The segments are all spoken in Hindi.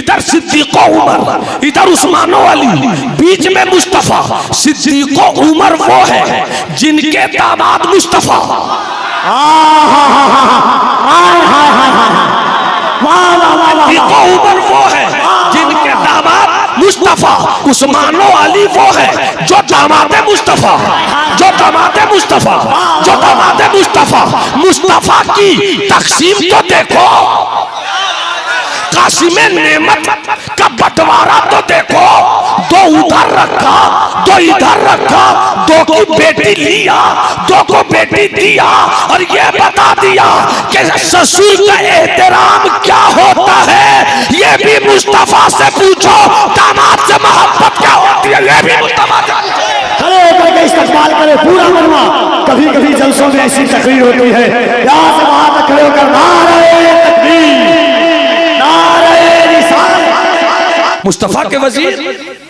इधर सिद्दीक उमर, इधर उस्मान अली, बीच में मुस्तफा। सिद्दीक उमर वो है जिनके दामाद मुस्तफा। उमर वो है जिनके दामाद मुस्तफा। उस्मान अली वो है जो दामाद मुस्तफा, जो दामाद मुस्तफा, जो दामाद मुस्तफा। मुस्तफा की तकसीम तो देखो, कासिमे नेमत का बंटवारा तो देखो। दो उधर रखा, दो इधर रखा, दो की बेटी लिया, दो को बेटी दिया, और ये बता दिया कि ससुर का एहतराम क्या होता है। ये भी मुस्तफा से पूछो, दामाद से मोहब्बत क्या होती है, ये भी मुस्तफा से पूछो। खड़े होकर के इस्तकबाल करे पूरा मनवा। कभी कभी जलसों में ऐसी तकरीर होती है, यहाँ से वहां तक खड़े होकर नारे तकबीर, मुस्तफा के वजीर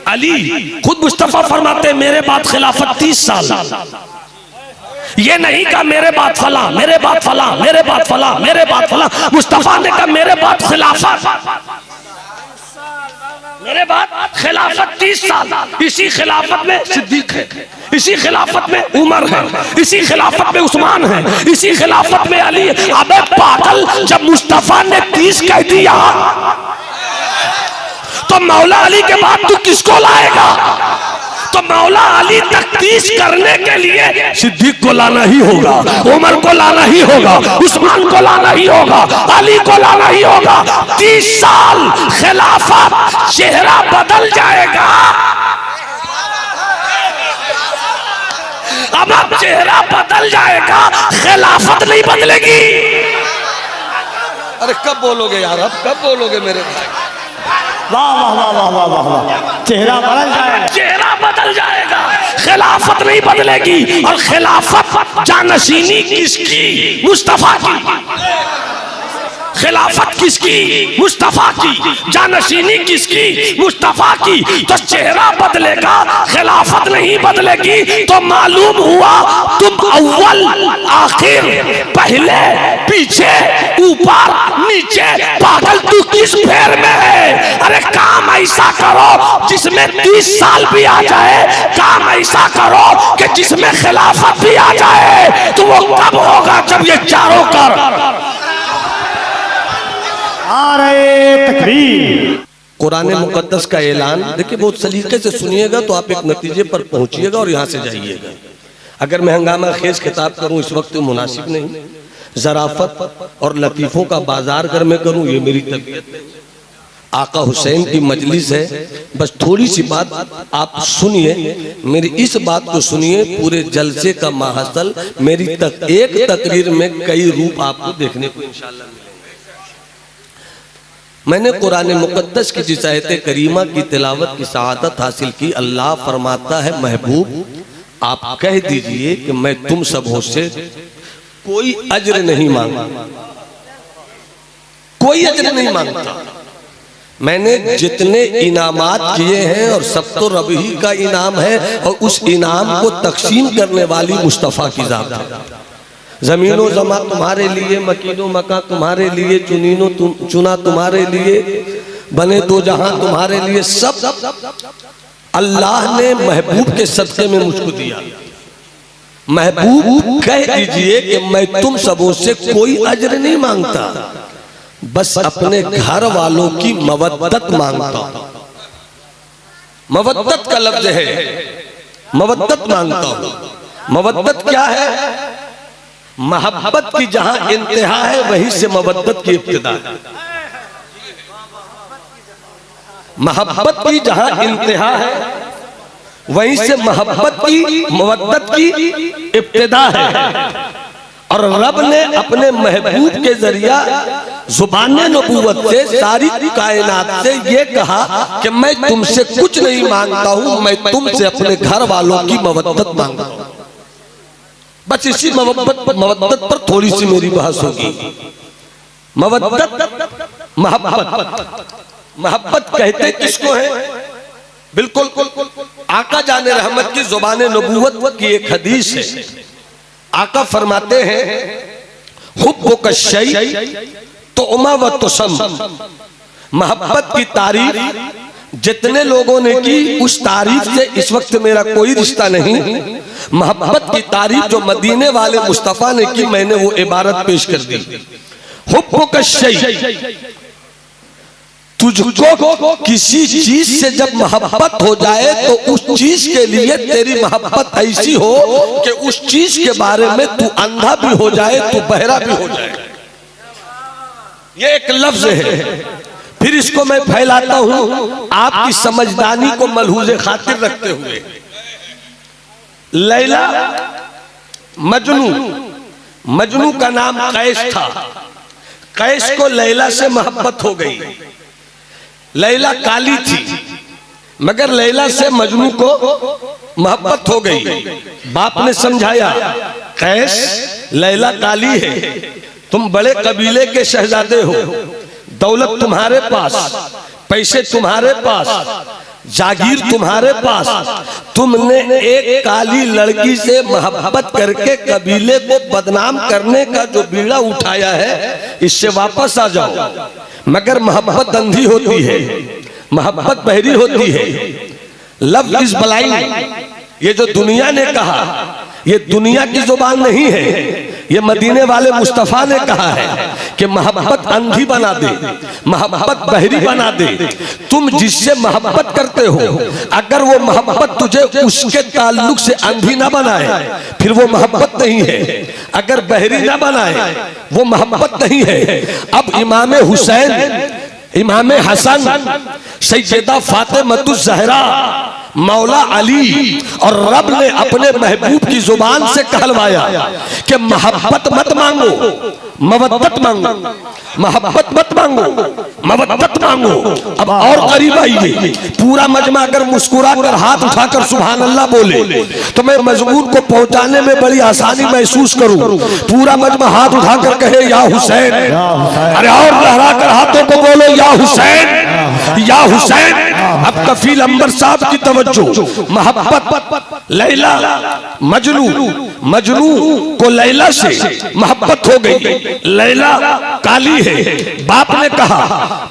अली खुद मुस्तफा फरमाते मेरे बाद खिलाफत 30 साल। ये नहीं कहा मेरे बाद फला, मेरे बाद फला, मेरे बाद फला, मेरे बाद फला। मुस्तफा ने कहा मेरे बाद खिलाफत, मेरे बाद खिलाफत 30 साल। इसी खिलाफत में सिद्दीक है, इसी खिलाफत में उमर है, इसी खिलाफत में उस्मान है, इसी खिलाफत में अली। अबे पागल, जब मुस्तफा ने 30 कह दिया तो मौला अली के बाद तू किसको लाएगा? तो मौला अली तक 30 करने के लिए सिद्दीक को लाना ही होगा, उमर को लाना ही होगा, उस्मान को लाना ही होगा, अली को लाना ही होगा। 30 साल खिलाफत, चेहरा बदल जाएगा। अब चेहरा बदल जाएगा, खिलाफत नहीं बदलेगी। अरे कब बोलोगे यार, अब कब बोलोगे मेरे भाई? वाह वाह वाह वाह वाह वाह वाह। चेहरा बदल जाएगा, चेहरा बदल जाएगा, खिलाफत नहीं बदलेगी। और खिलाफत जानशीनी किसकी? मुस्तफा की। खिलाफत किसकी? मुस्तफा की। जानशीनी किसकी? मुस्तफा की। तो चेहरा बदलेगा, खिलाफत नहीं बदलेगी। तो मालूम हुआ तुम अव्वल आखिर, पहले पीछे, ऊपर नीचे। पागल तू किस फेर में है? अरे काम ऐसा करो जिसमें 30 साल भी आ जाए, काम ऐसा करो कि जिसमें खिलाफत भी आ जाए। तो वो कब होगा? जब ये चारों कर आ रहे तकबीर। कुरान मुकद्दस का ऐलान देखिए, बहुत सलीके से सुनिएगा तो आप एक नतीजे पर पहुंचिएगा और यहाँ से जाइएगा। अगर मैं हंगामा खेज खिताब करूं इस वक्त तो मुनासिब नहीं। ज़राफत और लतीफ़ों का बाजार अगर मैं करूं ये मेरी तबीयत है। आका हुसैन की मजलिस है, बस थोड़ी सी बात आप सुनिए, मेरी इस बात को सुनिए। पूरे जलसे का माहसल, मेरी एक तकरीर में कई रूप आपको देखने को इंशाअल्लाह मिलेंगे। मैंने कुरान मुकद्दस की जिस आयत करीमा की तिलावत की सआदत हासिल की, अल्लाह फरमाता है महबूब आप कह दीजिए कि मैं तुम सबों से कोई अज्र नहीं मांगता, कोई अज्र नहीं मांगता। मैंने जितने इनामात किए हैं और सब तो रब ही का इनाम है, और उस इनाम को तकसीम करने वाली मुस्तफ़ा की ज़ात है। जमीनो जमा तुम्हारे लिए, मकीनो मका तुम्हारे लिए, चुनीनो चुना तुम्हारे लिए, बने दो जहां तुम्हारे लिए। सब अल्लाह ने महबूब के सदक़े में मुझको दिया। महबूब कह दीजिए कि मैं तुम सबों से कोई अज्र नहीं मांगता, बस अपने घर वालों की मवद्दत मांगता हूं। मवद्दत का लफ्ज है, मवद्दत मांगता हूं। मवद्दत क्या है? मोहब्बत की जहां इंतहा है वहीं से मवद्दत की इब्तिदा है। मोहब्बत की जहां इंतहा है वहीं से मोहब्बत की, मवद्दत की इब्तिदा है। और रब ने अपने महबूब के जरिया जुबान नबूवत से सारी कायनात से ये कहा कि मैं तुमसे कुछ नहीं मांगता हूं, मैं तुमसे अपने घर वालों की मवद्दत मांगता हूं। बस इसी मवद्दत पर थोड़ी सी मेरी बहस होगी। मवद्दत, मोहब्बत। मोहब्बत कहते किसको है? बिल्कुल आका जाने रहमत की जुबान नबूवत की एक हदीस है। आका फरमाते हैं हुब्बुक शै तो उमा व तुसम, मोहब्बत की तारीफ जितने लोगों ने की उस तारीफ से इस वक्त मेरा कोई रिश्ता नहीं। मोहब्बत की तारीफ जो मदीने वाले मुस्तफा ने की, मैंने वो इबारत पेश कर दी। हुब्बुक शै, तुझको किसी चीज से जब मोहब्बत हो जाए तो उस चीज के लिए तेरी मोहब्बत ऐसी हो कि उस चीज के बारे में तू अंधा भी हो जाए, तू बहरा भी हो जाए। ये एक लफ्ज है। फिर इसको मैं फैलाता हूं आपकी समझदारी को मलहूज़े खातिर रखते हुए। लैला मजनू, मजनू का नाम कैस था। कैस को लैला से मोहब्बत हो गई। लैला काली थी मगर लैला से मजनू को मोहब्बत हो गई। बाप ने समझाया, कैस लैला काली है, तुम बड़े कबीले के शहजादे हो, दौलत तुम्हारे पास, पैसे तुम्हारे पास, जागीर तुम्हारे पास, तुमने एक काली लड़की से मोहब्बत करके कबीले को बदनाम करने का जो बीड़ा उठाया है, इससे वापस आ जाओ। मगर मोहब्बत अंधी होती है, मोहब्बत बहरी होती है। लव इज ब्लाइंड, ये जो दुनिया ने कहा, ये दुनिया की जुबान नहीं है, ये मदीने वाले मुस्तफा ने कहा है कि मोहब्बत अंधी बना दे, मोहब्बत बहरी बना दे। तुम जिससे मोहब्बत करते हो, अगर वो मोहब्बत तुझे उसके ताल्लुक से अंधी ना बनाए, फिर वो मोहब्बत नहीं है। अगर बहरी ना बनाए, वो मोहब्बत नहीं है। अब इमाम हुसैन, इमाम हसन, सैयदा फातिमतुज़ ज़हरा, मौला अली और रब ने अपने महबूब की जुबान से कहलवाया कि मोहब्बत मत मांगो, मवद्दत मांगो, मोहब्बत मत मांगो, मवद्दत मांगो। अब और करीब आइए। पूरा मजमा अगर मुस्कुरा कर हाथ उठाकर सुभान अल्लाह बोले तो मैं मजमून को पहुंचाने में बड़ी आसानी महसूस करूं। पूरा मजमा हाथ उठाकर कहे या हुसैन, अरे और लहरा कर हाथों को बोलो या हुसैन, या हुसैन। अब कफील अंबर साहब की तवज्जो। मोहब्बत लैला मजनू, मजनू को लैला से मोहब्बत हो गई। लैला काली है। बाप ने कहा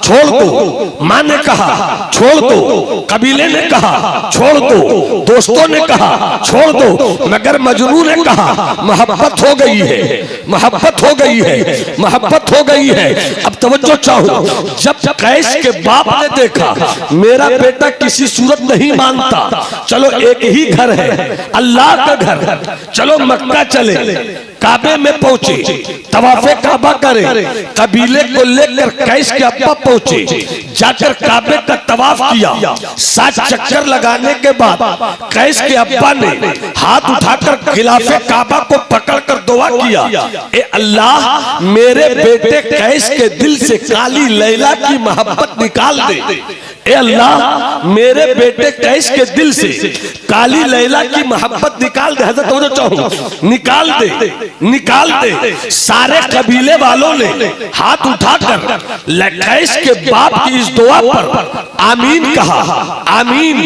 छोड़ दो, माँ ने कहा छोड़ दो, कबीले ने कहा छोड़ दो, दोस्तों ने कहा छोड़ दो, मगर मजनू ने कहा मोहब्बत हो गई है, मोहब्बत हो गई है, मोहब्बत हो गई है। अब तवज्जो चाहो, जब कैस के बाप ने देखा मेरा बेटा किसी सूरत नहीं मानता, चलो एक ही घर है, अल्लाह का घर, चलो मक्का चले, काबे में पहुंचे, तवाफे काबा करे। कबीले को लेकर कैस के अब्बा पहुंचे, जाकर काबे का तवाफ किया। 7 चक्कर लगाने के बाद कैस के अब्बा ने हाथ उठाकर खिलाफे काबा को पकड़कर दुआ किया, ए अल्लाह मेरे बेटे कैस के दिल से काली लैला की मोहब्बत निकाल दे। ए अल्लाह मेरे बेटे कैस के दिल से काली लैला की मोहब्बत निकाल दे। हजरत तवज्जो चाहूं, निकाल दे, निकाल दे। सारे कबीले वालों ने हाथ उठाकर कैस के बाप की इस दुआ पर आमीन कहा। आमीन,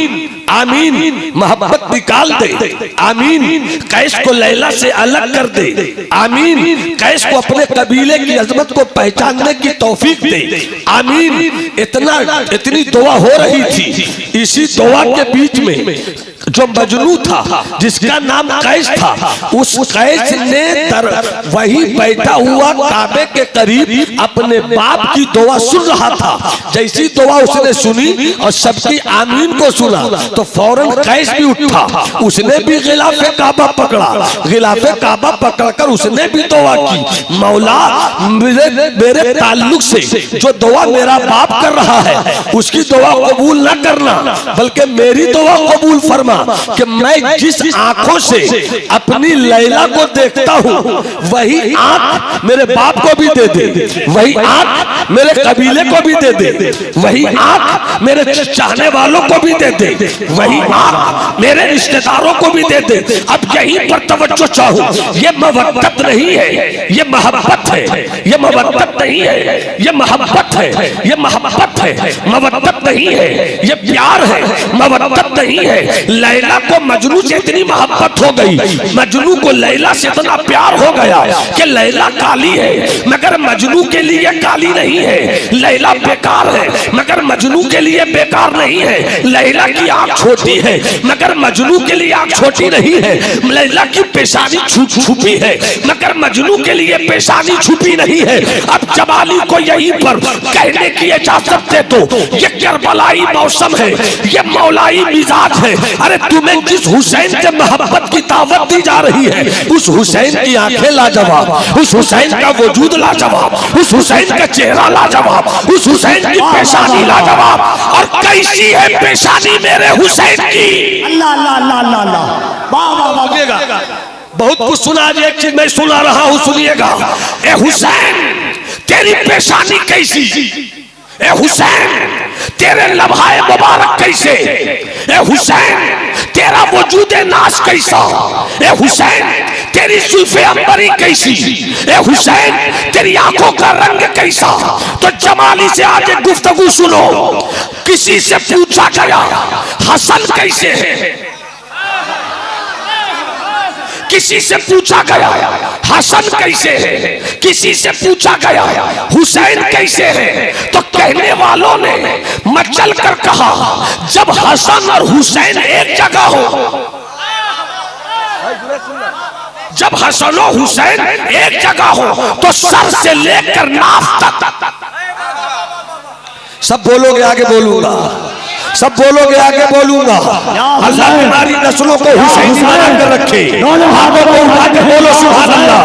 आमीन, मोहब्बत निकाल दे। आमीन, कैस को लैला से अलग कर दे। आमीन, कैस को अपने कबीले की अजमत को पहचानने की तौफीक दे। आमीन। इतनी दुआ हो रही थी। इसी दुआ के बीच में जो मजनू था, जिसका नाम कैस था, उस कैस ने वही बैठा हुआ काबे के करीब अपने बाप की दुआ सुन रहा था। जैसी दुआ उसने सुनी और सबकी आमीन को सुना तो फौरन कैस भी उठा, उसने भी गिलाफे काबा पकड़ा। गिलाफे काबा पकड़कर उसने भी दुआ की, मौला मेरे ताल्लुक से जो दुआ मेरा बाप कर रहा है उसकी दुआ कबूल न करना, बल्कि मेरी दुआ कबूल फरमा कि मैं जिस आंखों से अपनी लैला को देखता हूँ वही आंख मेरे बाप को भी दे दे, वही आंख मेरे कबीले को भी दे दे, वही आंख मेरे चाहने वालों को भी दे दे, वही आंख मेरे रिश्तेदारों को भी दे दे। अब यहीं पर तवज्जो चाहूं, ये मवद्दत नहीं है, ये मोहब्बत है। ये मवद्दत नहीं है, ये मोहब्बत है। ये मोहब्बत है, मवद्दत नहीं है। ये प्यार है, मवद्दत नहीं है। लैला को मजनू से इतनी मोहब्बत हो गई, मजनू को लैला से इतना प्यार हो गया कि लैला काली है मगर मजनू के लिए काली नहीं है। लैला बेकार है मगर मजनू के लिए बेकार नहीं है। लैला की आंख छोटी है मगर मजनू के लिए आंख छोटी नहीं है। लैला की पेशानी छुपी है मगर मजनू के लिए पेशानी छुपी नहीं है। अब जमाली को यहीं पर कहने की इजाजत दे दो, ये करबलाई मौसम है, ये मौलाई मिजाज है। अरे तुम्हें जिस हुसैन से मोहब्बत की दावत दी जा रही है, उस हुसैन की आंखें लाजवाब, उस हुसैन का वजूद लाजवाब, उस हुसैन का चेहरा लाजवाब, उस हुसैन की पेशानी लाजवाब। और कैसी है पेशानी मेरे हुसैन की। अल्लाह अल्लाह अल्लाह अल्लाह अल्लाह, वाह वाह वाह। सुनिएगा, बहुत कुछ सुना, आज एक चीज मैं सुना रहा हूं, सुनिएगा। ए हुसैन तेरी पेशानी कैसी, ए हुसैन तेरे लम्हाए मुबारक कैसे, ए हुसैन तेरा वजूदे नाश कैसा, ए हुसैन तेरी जुल्फे अंबरी कैसी, ए हुसैन तेरी आंखों का रंग कैसा। तो जमाली से आज एक गुफ्तगू सुनो। किसी से पूछा गया हसन कैसे है, किसी से पूछा गया हसन कैसे है, किसी से पूछा गया हुसैन कैसे है, तो कहने वालों ने मचल कर कहा जब हसन और हुसैन एक जगह हो, जब हसन और हुसैन एक जगह हो तो सर से लेकर नाफ तक। सब बोलोगे आगे बोलूंगा, सब बोलोगे आगे बोलूंगा। अल्लाह हमारी नस्लों को हुसैनी बना कर रखे। हाथों को उठा के बोलो सुभान अल्लाह,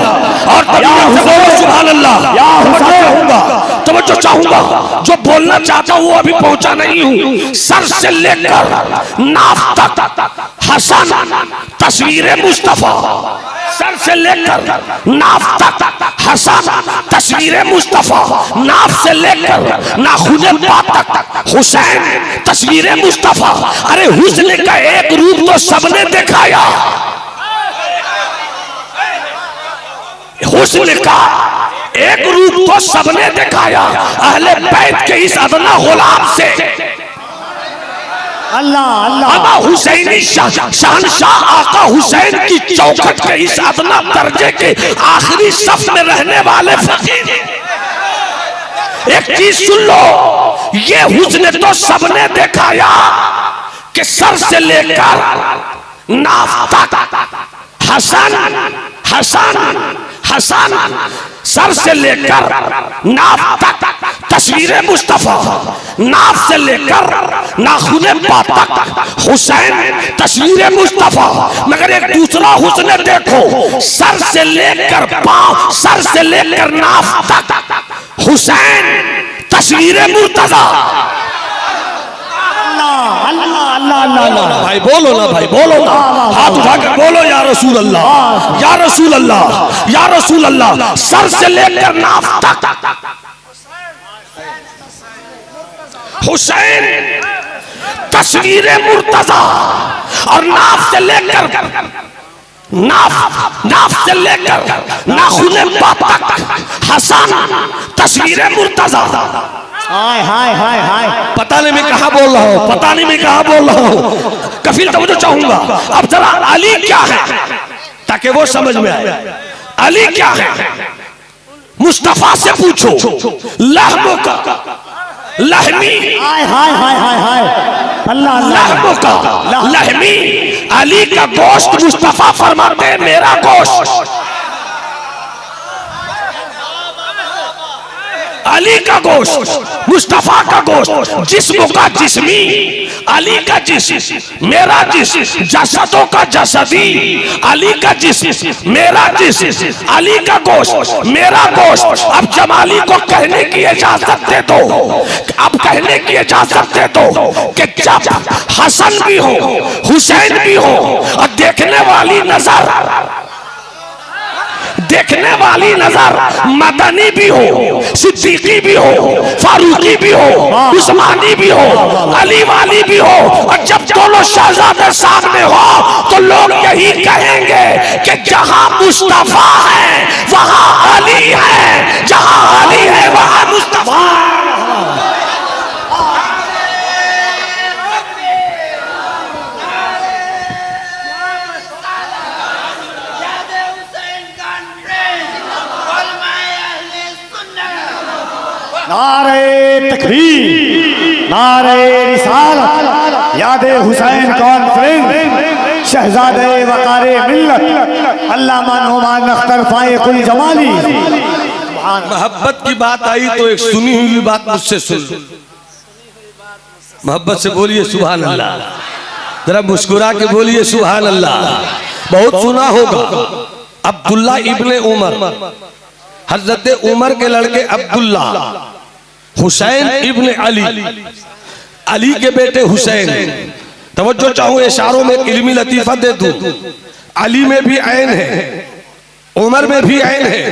और तबीयत से बोलो सुभान अल्लाह। तो मैं जो चाहूंगा, जो बोलना चाहता हूं वो अभी पहुंचा नहीं हूं। सर से लेकर नाफ तक हसन तस्वीर मुस्तफा, सर से लेकर नाफ तक हसन तस्वीर मुस्तफा, नाफ से लेकर नाखून पाक तक हुसैन तस्वीर मुस्तफा। अरे हुस्न का एक रूप तो सबने दिखाया, हुस्न का एक रूप तो सबने दिखाया। अहले बैत के इस अदना गुलाम से अल्लाह अल्लाह, अबा हुसैनी शहनशाह आका हुसैन की चौखट के इस अदना दर्जे के आखिरी सफ में रहने वाले फकीर, एक चीज सुन लो, ये हुस्न तो सबने दिखाया कि सर से लेकर नाफ तक हसन हसन हसन, सर से लेकर नाफ तक तस्वीर मुस्तफा, नाफ से लेकर नाखून पाक तक हुसैन तस्वीर मुस्तफा। मगर एक दूसरा हुस्न देखो, सर से लेकर पांव, सर से लेकर नाफ तक हुसैन तस्वीर मुर्तजा। अल्लाह अल्लाह अल्लाह अल्लाह। भाई बोलो ना, भाई बोलो ना, हाथ उठाकर बोलो या रसूल अल्लाह, या रसूल अल्लाह, या रसूल अल्लाह। सर से लेकर नाफ तक हुसैन तस्वीर मुर्तजा, और नाफ से लेकर नाफ से लेकर नाखून पाक तक हसन तस्वीर मुर्तजा। हाय हाय हाय हाय, पता नहीं मैं कहाँ बोल रहा हूँ, पता नहीं मैं कहाँ बोल रहा हूँ। कफील तवज्जो चाहूंगा। अब जरा अली क्या है ताकि वो समझ में आए। अली क्या है मुस्तफा से पूछो। लहमों का लहमी, हाय हाय हाय हाय हाय, अल्लाह अल्लाह। लहमों का लहमी, अली का गोश्त मुस्तफा फरमाते हैं मेरा गोश्त, अली का गोश्त मुस्तफा का गोश्त, जिस्म का जिस्मी अली का जिस्म, मेरा जिस्म, जसदों का जसदी अली का जिस्म, मेरा जिस्म, अली का गोश्त मेरा गोश्त। अब जमाली को कहने की इजाजत दे दो, अब कहने की इजाजत दे दो कि जब हसन भी हो हुसैन भी हो, और देखने वाली नजर मदनी भी हो, सिद्दीकी भी हो, फारूकी भी हो, उस्मानी भी हो, अली वाली भी हो, और जब दोनों शहजादे सामने हो तो लोग यही कहेंगे कि जहां मुस्तफा है वहां अली है, जहां अली है वहां मुस्तफा। नारे तकबीर, नारे रिसालत, यादे हुसैन कॉन्फ्रेंस, शहजादे वकारे मिल्लत, अल्लामा नोमान अख्तर फाइकुल जमाली। मोहब्बत की बात आई तो एक सुनी हुई बात मुझसे सुन लो। मोहब्बत से बोलिए सुभान अल्लाह, जरा मुस्कुरा के बोलिए सुभान अल्लाह। बहुत सुना होगा अब्दुल्ला इब्ने उमर, हजरत उमर के लड़के अब्दुल्ला, हुसैन इब्ने अली, अली के बेटे हुसैन। तवज्जो चाहूं इशारों में इल्मी लतीफा दे दूं, अली में भी ऐन है, उमर में भी ऐन है,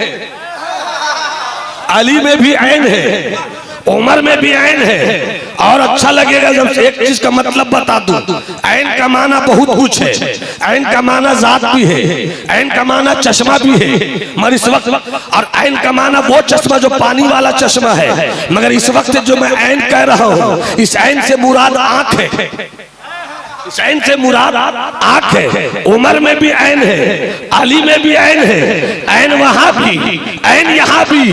अली में भी ऐन है, उमर में भी ऐन है। और अच्छा लगेगा जब एक चीज का मतलब बता दूं, ऐन का माना बहुत कुछ है। ऐन का माना जात भी है, ऐन का माना चश्मा भी है, मगर इस वक्त और ऐन का माना वो चश्मा जो पानी वाला चश्मा है, मगर इस वक्त जो मैं ऐन कह रहा हूं, इस ऐन से मुराद आंख है, इस ऐन से मुराद आंख है। उमर में भी ऐन है, अली में भी ऐन है, ऐन वहां भी, ऐन यहां भी।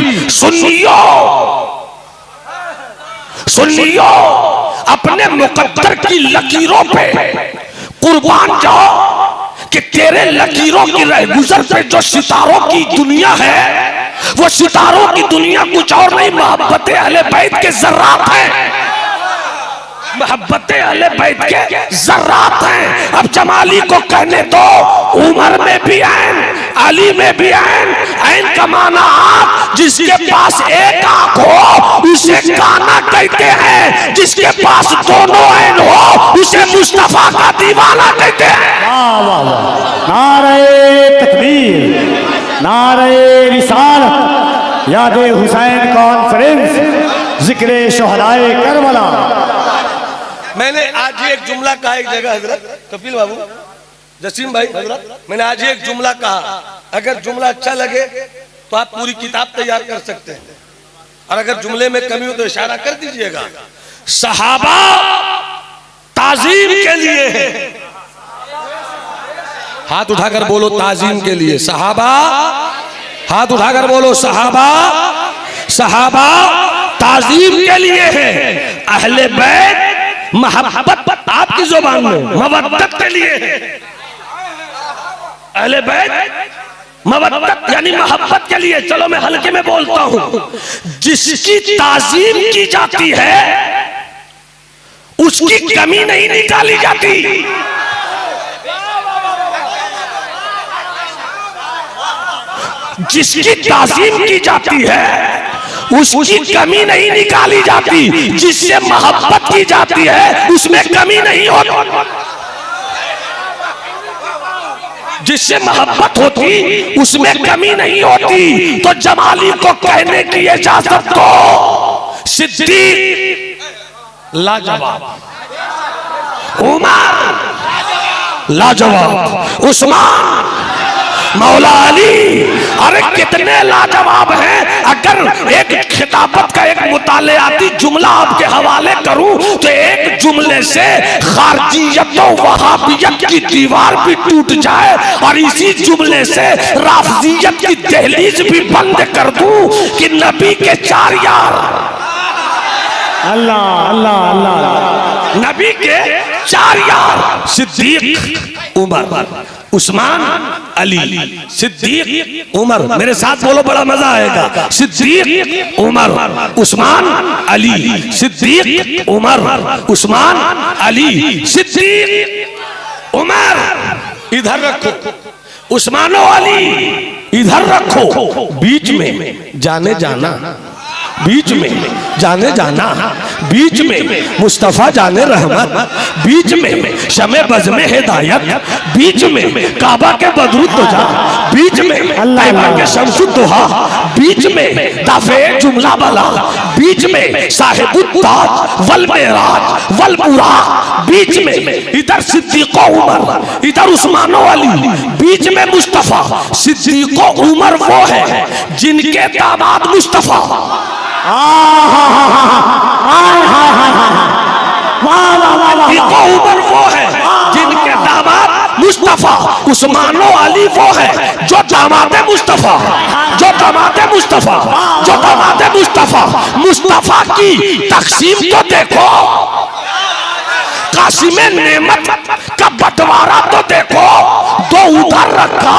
सुन्नियो अपने मुकद्दर की लकीरों पे कुर्बान जाओ कि तेरे लकीरों की रहगुजर पे जो सितारों की दुनिया है, वो सितारों की दुनिया कुछ और नहीं, मोहब्बत अहले बैत के जर्रात है, मोहब्बत अहले बैत के जर्रात हैं। अब जमाली को कहने दो, उमर में भी ऐन, अली में भी ऐन। ऐन का माना आँख, जिसके पास एक आँख हो उसे काना कहते हैं, जिसके पास दोनों ऐन हो उसे मुस्तफा का दीवाना कहते हैं। वाह वाह वाह, नारे तकबीर, नारे रिसालत, यादे हुसैन कॉन्फ्रेंस, जिक्रे शोहदाए करबला। मैंने आज ही एक जुमला कहा एक जगह, हजरत कपिल बाबू, जसीम भाई, हजरत मैंने आज ही एक जुमला कहा, अगर जुमला अच्छा लगे तो आप पूरी किताब तैयार कर सकते हैं, और अगर जुमले में कमी हो तो इशारा कर दीजिएगा। सहाबा ताजीम के लिए है, हाथ उठाकर बोलो ताजीम के लिए। सहाबा, हाथ उठाकर बोलो सहाबा, सहाबा ताजीम के लिए है। अहले बैत मोहब्बत आपकी जुबान में मवद्दत के लिए है। अहले बैत मवद्दत यानी मोहब्बत के लिए। चलो मैं हल्के में बोलता हूं, जिसकी ताजीम की जाती है उसकी कमी नहीं निकाली जाती। जिसकी ताजीम की जाती है उसकी कमी नहीं निकाली जाती। जिससे मोहब्बत की जाती है उसमें कमी नहीं होती। जिससे मोहब्बत होती उसमें कमी नहीं होती। तो जमाली को कहने की इजाजत दो, सिद्दीक लाजवाब, उमर लाजवाब, उस्मान, मौला अली, अरे कितने लाजवाब हैं। अगर एक खिताबत का एक मुतालियाती जुमला आपके हवाले करूं तो एक जुमले से खारजियत और वहाबियत की दीवार भी टूट जाए, और इसी जुमले से राफजियत की दहलीज भी बंद कर दूं कि नबी के 4 यार, अल्लाह अल्लाह अल्लाह, नबी के 4 यार, सिद्दीक, उमर, उस्मान, अली। सिद्दीक, उमर, मेरे साथ बोलो बड़ा मजा आएगा। सिद्दीक, उमर, उस्मान, अली। सिद्दीक, उमर, उस्मान, अली। सिद्दीक, उमर इधर रखो, उस्मानो अली इधर रखो, बीच में जाने जाना, बीच में जाने जाना, बीच में मुस्तफा जाने रहमत, बीच में शमे बज़ में हिदायत, बीच में काबा के बदरुद तुझा, बीच में तैबा के शम्सुद दुहा, बीच में दाफे जुमला बला, बीच में साहिबुत ताज वल मेराज वल बुराक, बीच में इधर सिद्दीक़ उमर, इधर उस्मानो अली, बीच में मुस्तफा। सिद्दीक़ उमर वो है जिनके दामाद मुस्तफा, उमर वो है जिनके दामाद मुस्तफा उस्मानो अली वो है जो दामाद मुस्तफा, जो दामाद मुस्तफा, जो दामाद मुस्तफा। मुस्तफा की तकसीम तो देखो, कासिम नेमत का बंटवारा तो देखो, दो उधर रखा,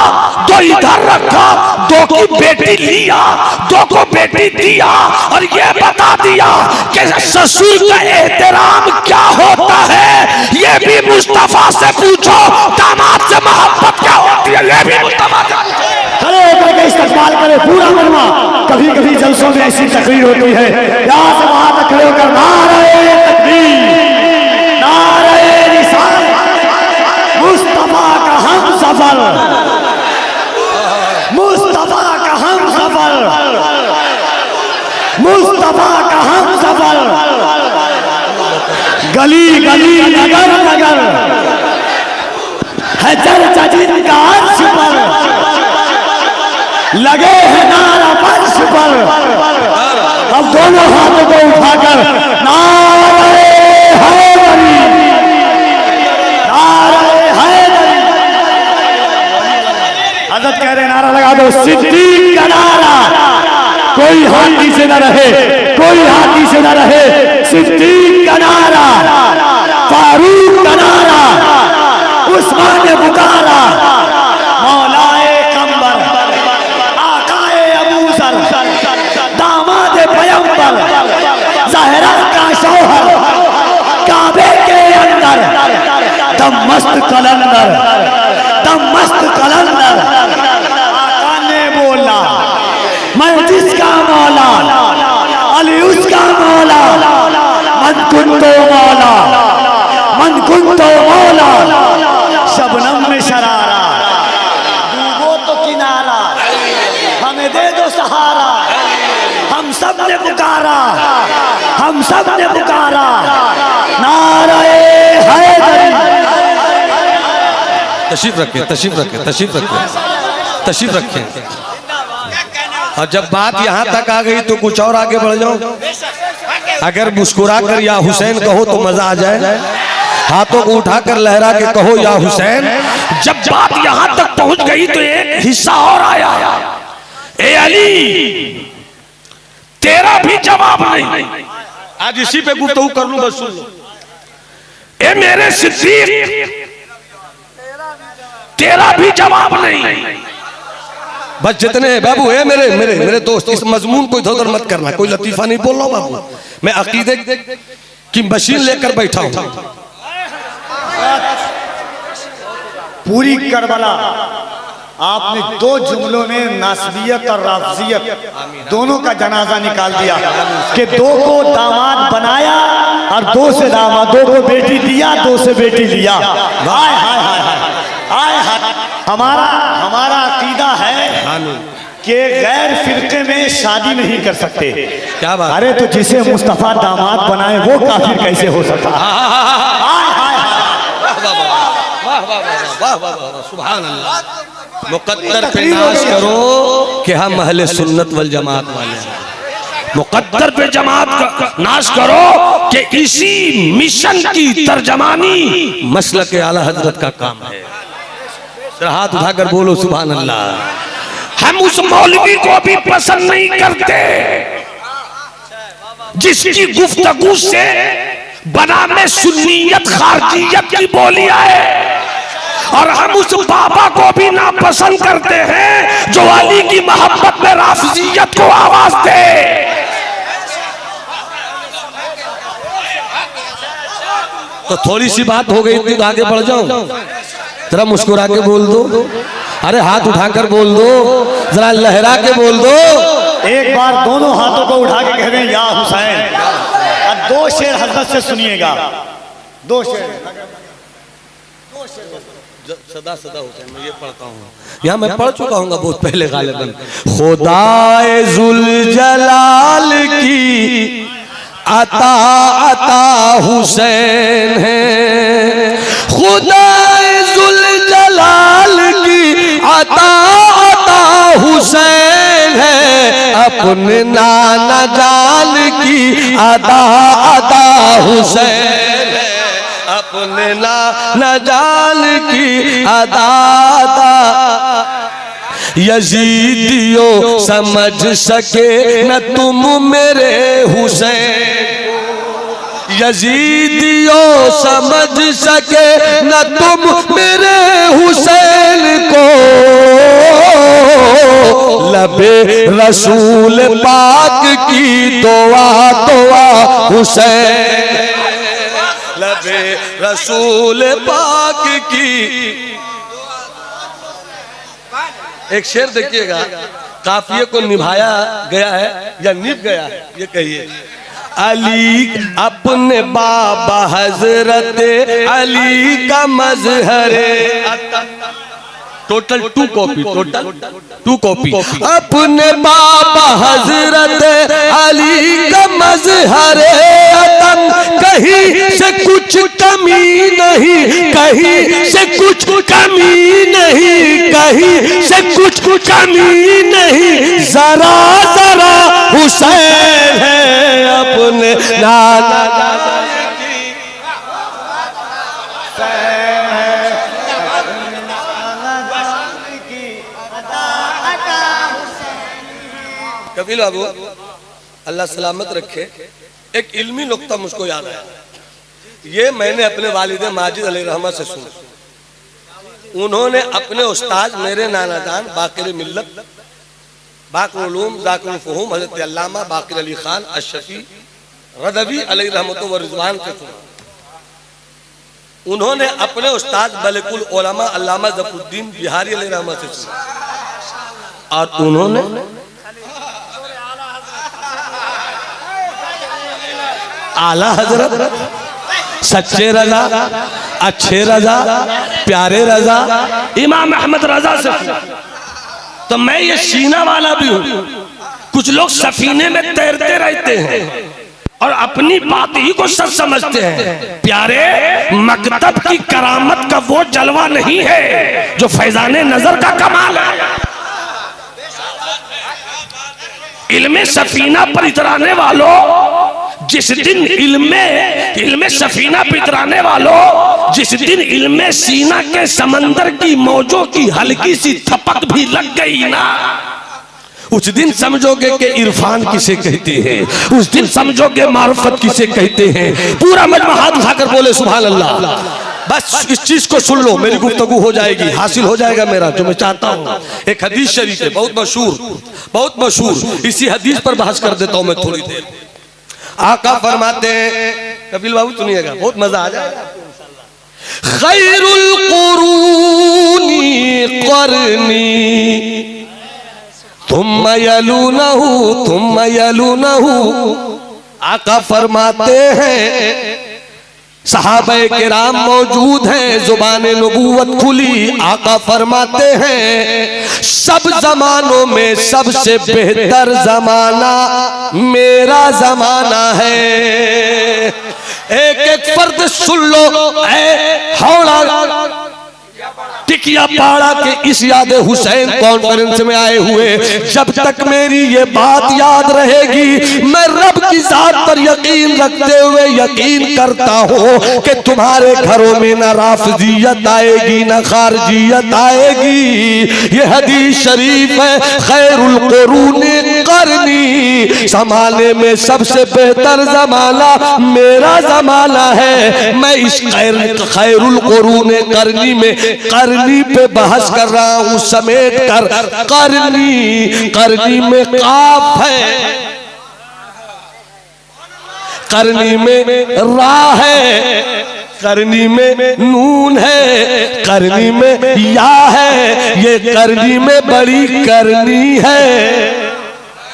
दो इधर रखा, दो की बेटी लिया, दो को बेटी दिया, और ये बता दिया कि ससुर का एहतराम क्या होता है। ये भी मुस्तफा से पूछो, दामाद से मोहब्बत क्या होती है, ये भी मुस्तफा से पूछो। खड़े होकर के इस्तकबाल करे पूरा मजमा। कभी कभी जलसों में ऐसी तकरीर होती है, यहाँ से वहां तक खड़े होकर नारे तकबीर, नारे रिसालत, मुस्तफा का हम सफर, मुस्तफा का हम सफर, मुस्तफा का हम सफर। गली गली नगर नगर है चर्चा जिनका अर्श पर, लगे हैं नारा फर्श पर। अब दोनों हाथों को उठाकर नारे हैदरी, नारे हैदरी। हज़रत कह रहे नारा लगा दो, सिद्दीक का नारा। कोई हाथी से न रहे, कोई हाथी से न रहे, सिद्दीक का नारा, फारूक का नारा, उस्मान ने पुकारा, मौलाए कंबर, आकाए अबूसर, दामाद पैगंबर, ज़हरा का शौहर, काबे के अंदर, दम मस्त कलंदर, दम मस्त कलंदर। आका ने बोला, मैं जिसका मौला, अली उसका मौला, मन कुन तो मौला, मन कुन तो मौला। शबनम में शरारा, डूबो तो किनारा, हमें दे दो सहारा। हम सब ने पुकारा, हम सब ने पुकारा, नारे हैदरी। तशरीफ रखें, तशरीफ रखें, तशरीफ रखें, तशरीफ रखें। और जब बात यहाँ तक आ गई तो कुछ और आगे बढ़ जाओ। अगर मुस्कुरा कर या हुसैन कहो तो मजा आ जाए, हाथों को उठाकर लहरा के कहो या हुसैन। जब बात यहां तक पहुंच गई तो एक हिस्सा और आया, ए अली तेरा भी जवाब नहीं। आज इसी पे गुफ्तगू कर लूं, बस सुन लो। ए मेरे सिद्दीक तेरा भी जवाब नहीं। बस जितने हैं बाबू है मेरे मेरे मेरे दोस्त, इस मजमून को इधर उधर मत करना, कोई लतीफा नहीं बोल रहा हूं बाबू। मैं अकीदे की मशीन लेकर बैठा हूं। पूरी करबला आपने दो जुमलों में नासबियत और राफजियत दोनों का जनाजा निकाल दिया कि दो को दामाद बनाया और दो से दामाद, दो को बेटी दिया, दो से बेटी लिया। हाय हाय हाय हाय हाय। हमारा अकीदा है कि गैर फिरके में शादी नहीं कर सकते। क्या बात? अरे तो जिसे मुस्तफा दामाद बनाए वो काफिर कैसे हो सकता? हाय हाय सुभान अल्लाह। मुकद्दर पे नाश करो कि हम अहले सुन्नत वल जमात वाले हैं। मुकद्दर पे जमात का नाश करो कि इसी मिशन की तर्जमानी मसलक आला हजरत का काम है। हाथ उठाकर बोलो सुभान अल्लाह। हम उस मौलवी को भी पसंद नहीं करते जिसकी गुफ्तगू से बना में सुन्नियत खारजियत की बोली आए, और हम उस बाबा को भी नापसंद करते हैं जो अली की मोहब्बत में राफजियत को आवाज दे। तो थोड़ी सी बात हो गई थी, आगे बढ़ जाऊं? जरा मुस्कुरा के बोल दो, अरे हाथ उठाकर बोल दो, जरा लहरा के बोल दो। एक बार दोनों हाथों को उठा के कह दें या हुसैन। अब दो शेर हजरत से सुनिएगा, दो शेर। सदा सदा हुसैन मैं ये पढ़ता हूँ, यहाँ मैं पढ़ चुका हूँ बहुत पहले गालिबन। खुदाए जुल जलाल की अता अता हुसैन है, खुदाए जुल जलाल की अता अता हुसैन है, अपने नाना जान की अदा अदा हुसैन है, अपने ना जान की अदादा यजीदियो समझ सके न तुम मेरे हुसैन, यजीदियो समझ सके न तुम मेरे हुसैन को, लबे रसूल पाक की दुआ दुआ हुसैन, लबे रसूल पाक की। एक शेर देखिएगा, काफिये को निभाया गया है या निभ गया है, ये कहिए। अली अपने बाबा हजरत अली का मजहरे, टोटल 2 कॉपी, टोटल 2 कॉपी। अपने बाबा हजरत अली का मजहरे अतन, कहीं से कुछ कमी नहीं, कहीं से कुछ कमी नहीं, कहीं से कुछ कमी नहीं, जरा जरा हुसैन है अपने नाना कबीर बाबू अल्लाह सलामत रखे। एक इल्मी नुक्ता मुझको याद आया, ये मैंने अपने वालिद माजिद अलैहिर्रहमा से सुना। उन्होंने अपने उस्ताद मेरे नाना जान बाक़िर मिल्लत बाक़िर उलूम ज़ाकिरुल फ़ुहूम हज़रत अल्लामा बाक़िर अली खान अशफ़ी रज़वी अलैहिर्रहमतु व रिज़वान से सुना। उन्होंने अपने उस्ताद मलिकुल उलमा अल्लामा ज़फ़रुद्दीन बिहारी अलैहिर्रहमा से सुना, और उन्होंने आला हजरत सच्चे रजा अच्छे रजा प्यारे रजा इमाम अहमद रजा से सुना। तो मैं ये सीना वाला भी हूँ। कुछ लोग सफीने में तैरते रहते हैं और अपनी बात ही को सच समझते हैं। प्यारे, मकतब की करामत का वो जलवा नहीं है जो फैजाने नजर का कमाल है। इल्मे सफीना पर इतराने वालों, जिस दिन इल्मे सफीना पर इतराने वालों, जिस दिन इल्मे सीना के समंदर की मौजों की हल्की सी थपक भी लग गई ना, उस दिन समझोगे कि इरफान किसे कहते हैं, उस दिन समझोगे मार्फत किसे कहते हैं। पूरा मजमा हाथ उठाकर बोले सुभान अल्लाह। बस इस चीज को सुन लो, मेरी गुफ्तगू हो जाएगी, हासिल हो जाएगा मेरा जो मैं चाहता हूँ। एक हदीस शरीफ है बहुत मशहूर, इसी हदीस पर बहस कर देता हूँ मैं थोड़ी देर। आका फरमाते हैं, कपिल बाबू सुनिएगा, बहुत मजा आ जाएगा। खैरुल कुरूनी क़रनी तुम्मा यलूनहु। आका फरमाते हैं, सहाबाए किराम मौजूद हैं, जुबाने नबूवत खुली। आका फरमाते हैं, सब जमानों में सबसे बेहतर जमाना मेरा जमाना है। एक एक फर्द सुन लो, ऐ हौला टिकिया पाड़ा के इस याद हुसैन कॉन्फ्रेंस में आए हुए, जब तक मेरी ये बात याद रहेगी, मैं रब की जात पर यकीन रखते हुए यकीन करता हूँ कि तुम्हारे घरों में न राफजियत आएगी न खारजियत आएगी। ये हदीस शरीफ है, खैरुल कुरूनी क़रनी, ज़माने में सबसे बेहतर ज़माना मेरा ज़माना है। मैं इस खैरुल कुरूनी क़रनी में करनी पे बहस कर रहा हूं समेट कर। करनी में काफ है, करनी में रा है, करनी में नून है, करनी में या है, ये करनी में बड़ी करनी है।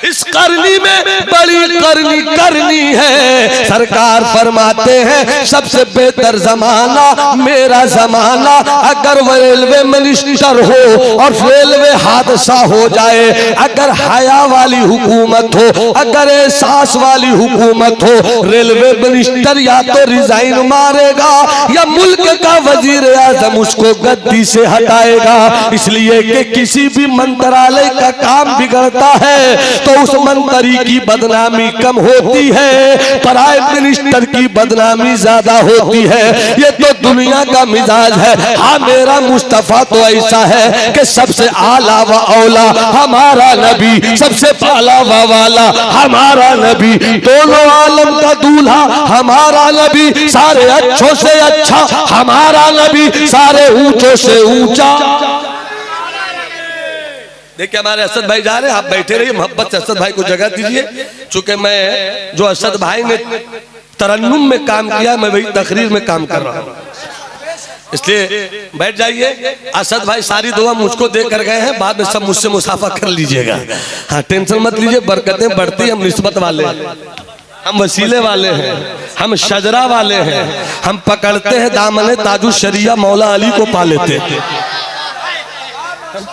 इस करनी में बड़ी करनी है। सरकार फरमाते हैं, सबसे बेहतर जमाना मेरा जमाना। अगर वो रेलवे मिनिस्टर हो और रेलवे हादसा हो जाए, अगर हया वाली हुकूमत हो, अगर एहसास वाली हुकूमत हो, रेलवे मिनिस्टर या तो रिजाइन मारेगा या मुल्क का वजीर आजम उसको गद्दी से हटाएगा। इसलिए कि किसी भी मंत्रालय का काम बिगड़ता है तो उस मंत्री की बदनामी कम होती है, प्राइम मिनिस्टर की बदनामी ज्यादा होती है। ये तो दुनिया का मिजाज है। हाँ, मेरा मुस्तफा तो ऐसा है कि सबसे आला व औला हमारा नबी, सबसे आला व वाला हमारा नबी, दोनों आलम का दूल्हा हमारा नबी, सारे अच्छों से अच्छा हमारा नबी, सारे ऊंचों से ऊंचा। देखिए हमारे असद भाई जा रहे हैं, आप बैठे रहिए, मोहब्बत से असद भाई को जगह दीजिए। चूंकि मैं जो असद भाई ने तरन्नुम में काम किया, मैं वही तकरीर में काम कर रहा हूँ, इसलिए बैठ जाइए। असद भाई सारी दुआ मुझको दे कर गए हैं, बाद में सब मुझसे मुसाफा कर लीजिएगा। हाँ, टेंशन मत लीजिए, बरकतें बढ़ती। हम निस्बत वाले हैं, हम वसीले वाले हैं, हम शजरा वाले हैं, हम पकड़ते हैं दामन ताजु शरिया मौला अली को पा लेते हैं।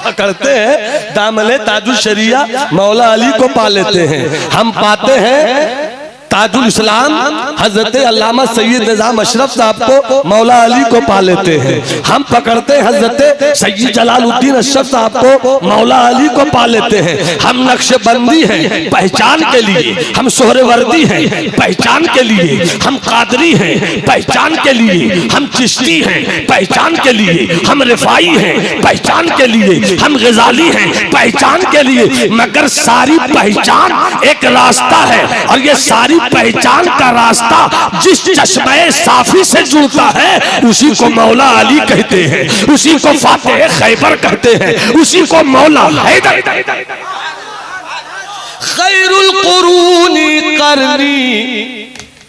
पकड़ते हैं दामन ताजु शरिया मौला अली को पा लेते हैं। हम पाते हैं ताजुल इस्लाम हजरत अल्लामा सैयद निजाम अशरफ साहब को मौला अली को पा लेते हैं। हम पकड़ते हैं हजरत सैयद जलालुद्दीन अशरफ साहब को मौला अली को पा लेते हैं। हम नक्शबंदी हैं पहचान के लिए, हम सोहरेवर्दी हैं पहचान के लिए, हम कादरी हैं पहचान के लिए, हम चिश्ती हैं पहचान के लिए, हम रिफाई हैं पहचान के लिए, हम गजाली हैं पहचान के लिए। मगर सारी पहचान एक रास्ता है, और ये सारी पहचान का रास्ता जिस चश्मे साफी से जुड़ता है उसी को मौला अली कहते हैं, उसी को फातेह खैबर कहते हैं, उसी को मौला हैदर। खैरुल कुरूनी करनी,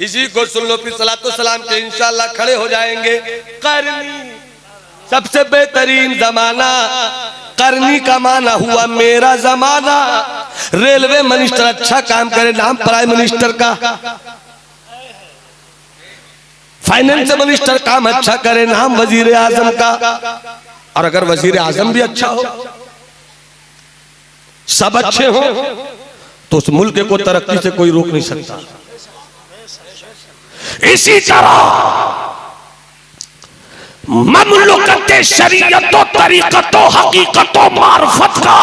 इसी को सुन लो, फिर सलातो सलाम के इंशाअल्लाह खड़े हो जाएंगे। करनी सबसे बेहतरीन जमाना, करनी का माना हुआ मेरा जमाना। रेलवे मिनिस्टर अच्छा काम करे, नाम प्राइम मिनिस्टर का। फाइनेंस मिनिस्टर काम अच्छा करे, नाम वजीर आजम का। और अगर वजीर आजम भी अच्छा हो, सब अच्छे हो, तो उस मुल्क को तरक्की से कोई रोक नहीं सकता। इसी तरह ममलुकत शरीयतो तरीक़तो हकीकतो मार्फत का,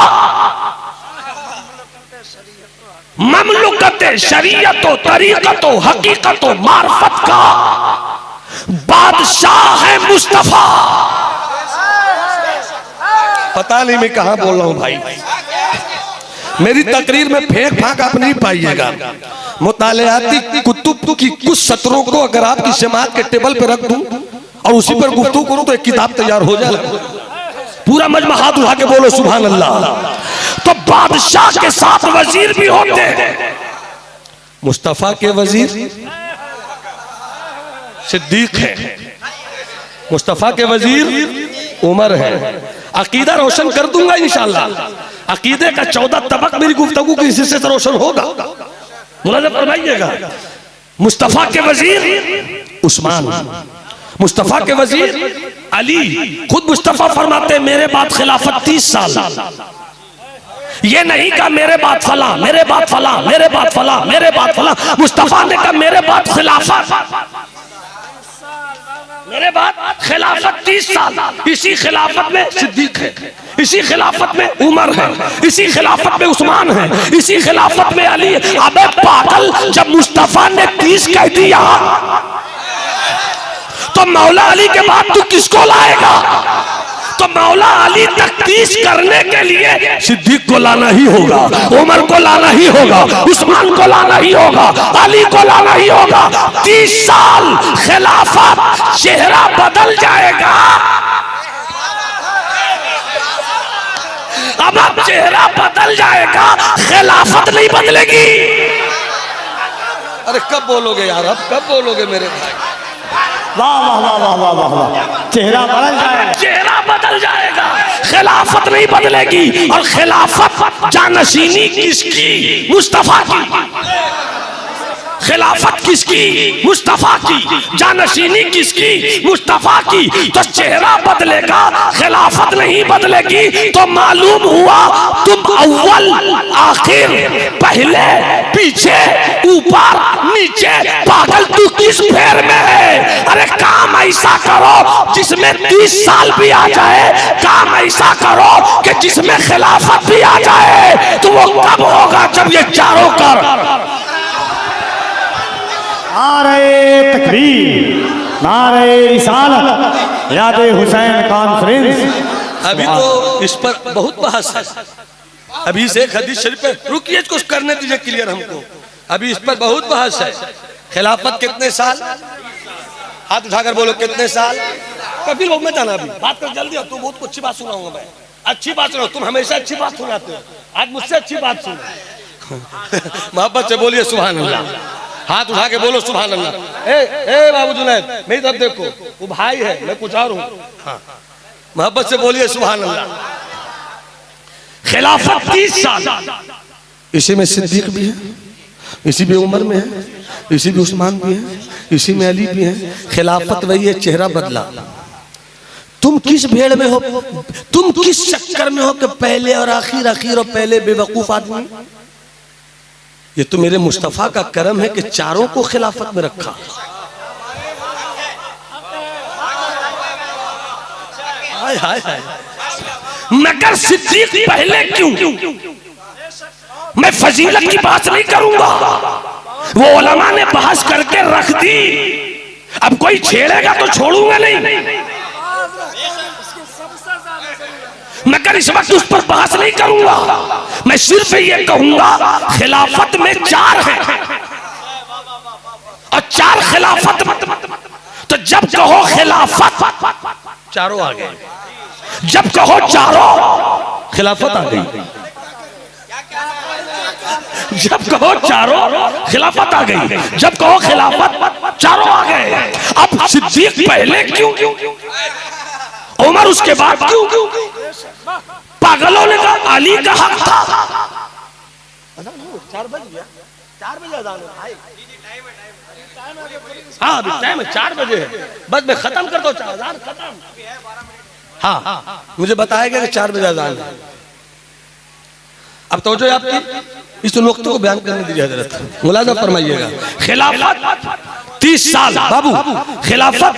ममलुकत शरीयतो तरीक़तो हकीकतो मार्फत का बादशाह है मुस्तफा। पता नहीं मैं कहां बोल रहा हूं भाई, मेरी तकरीर में फेंक फाक आप नहीं पाइएगा। मुतालियाती कुतुब की कुछ सत्रों को अगर आपकी समात के टेबल पे रख दूं और उसी पर गुफ्तगू करूं तो एक किताब तैयार हो जाए। पूरा मजमा हाथ उठा के बोलो सुभान अल्लाह। तो बादशाह के साथ वजीर भी होते हैं। मुस्तफा के वजीर सिद्दीक है, मुस्तफा के वजीर उमर है। अकीदा रोशन कर दूंगा इंशाअल्लाह। अकीदे का 14 तबक मेरी गुफ्तगू के हिस्से से रोशन होगा। मुलाज़ा फरमाइएगा। मुस्तफा के वजीर उस्मान, मुस्तफा के वजीर अली। खुद मुस्तफा फरमाते मेरे बाद खिलाफत 30 साल। ये नहीं कहा मेरे बाद फला, मेरे बाद फला, मेरे बाद फला, मेरे बाद फला। मुस्तफा ने कहा मेरे बाद खिलाफत, मेरे बाद खिलाफत 30 साल। इसी खिलाफत में सिद्दीक है, इसी खिलाफत में उमर है, इसी खिलाफत में उस्मान है, इसी खिलाफत में अली। अबे पागल, जब मुस्तफा ने 30 कह दिया तो मौला अली के बाद तू किसको लाएगा? तो मौला अली तक 30 करने के लिए सिद्दीक को लाना ही होगा, उमर को लाना ही होगा, उस्मान को लाना ही होगा, अली को लाना ही होगा। 30 साल खिलाफत, चेहरा बदल जाएगा। अब चेहरा बदल जाएगा, खिलाफत नहीं बदलेगी। अरे कब बोलोगे यार, अब कब बोलोगे मेरे भाई? वाह वाह वाह वाह वाह वाह वाह। चेहरा बदल जाएगा, चेहरा बदल जाएगा, खिलाफत नहीं बदलेगी। और खिलाफत जानशीनी किसकी? मुस्तफा की। खिलाफत किसकी? मुस्तफा की। जानशीनी किसकी? मुस्तफा की। तो चेहरा बदलेगा, खिलाफत नहीं बदलेगी। तो मालूम हुआ तुम अव्वल आखिर, पहले पीछे, ऊपर नीचे। पागल तू किस फेर में है? अरे काम ऐसा करो जिसमें 30 साल भी आ जाए, काम ऐसा करो कि जिसमें खिलाफत भी आ जाए। तो वो कब होगा? जब ये चारों कर नारे तकबीर, नारे रिसालत, यादे हुसैन कॉन्फ्रेंस। अभी तो इस पर बहुत बहस है। अभी से एक हदीस शरीफ पे रुकिए, कुछ करने दीजिए क्लियर हमको। अभी इस पर बहुत बहस है। खिलाफत कितने साल? हाथ उठाकर बोलो कितने साल? कभी लोग में जाना, अभी बात कर जल्दी। तुम बहुत अच्छी बात सुनाऊंगा मैं, अच्छी बात सुनाओ। तुम हमेशा अच्छी बात सुनाते हो, आज मुझसे अच्छी बात सुनो। मोहब्बत से बोलिए सुभान अल्लाह। हाथ उठा के बोलो सुभान अल्लाह। ए बाबू जुनैद, मेरी तरफ देखो, वो भाई है, मैं कुछ और हूँ। हाँ, मोहब्बत से बोलिए सुभान अल्लाह। खिलाफत 30 साल, इसी में सिद्दीक भी है, इसी में उमर में है, इसी में उस्मान भी है, इसी में अली भी है। खिलाफत वही है, चेहरा बदला। तुम किस भेड़ में हो, तुम किस चक्कर में हो कि पहले और आखिर, आखिर और पहले बेवकूफ आदमी। ये तो मेरे मुस्तफा का करम है कि चारों को खिलाफत में रखा। हाय हाय हाय। मगर सिद्दीक पहले क्यों? मैं फजीलत की बात नहीं करूंगा, वो उलमा ने बहस करके रख दी। अब कोई छेड़ेगा तो छोड़ूंगा नहीं, मगर इस वक्त उस पर बहस नहीं करूंगा। मैं सिर्फ ये कहूंगा खिलाफत में 4 है और 4 खिलाफत। तो जब कहो खिलाफत, चारों आ गए। जब कहो चारों, खिलाफत आ गई। जब कहो चारों, खिलाफत आ गई। जब कहो खिलाफत, चारों आ गए। अब सिद्दीक पहले क्यों? उमर उसके बाद क्यों? पागलों ने कहा अली का हक था। 4 बजे अज़ान है। हाँ अभी टाइम है, 4 बजे है। बस मैं खत्म कर दो, अज़ान खत्म। हाँ, मुझे बताया गया कि 4 बजे अज़ान है। अब तो जो आपकी इस नुक्ते को बयान करने दीजिए हजरत, मुलाज़ा फरमाइएगा। खिलाफत 30 साल बाबू, खिलाफत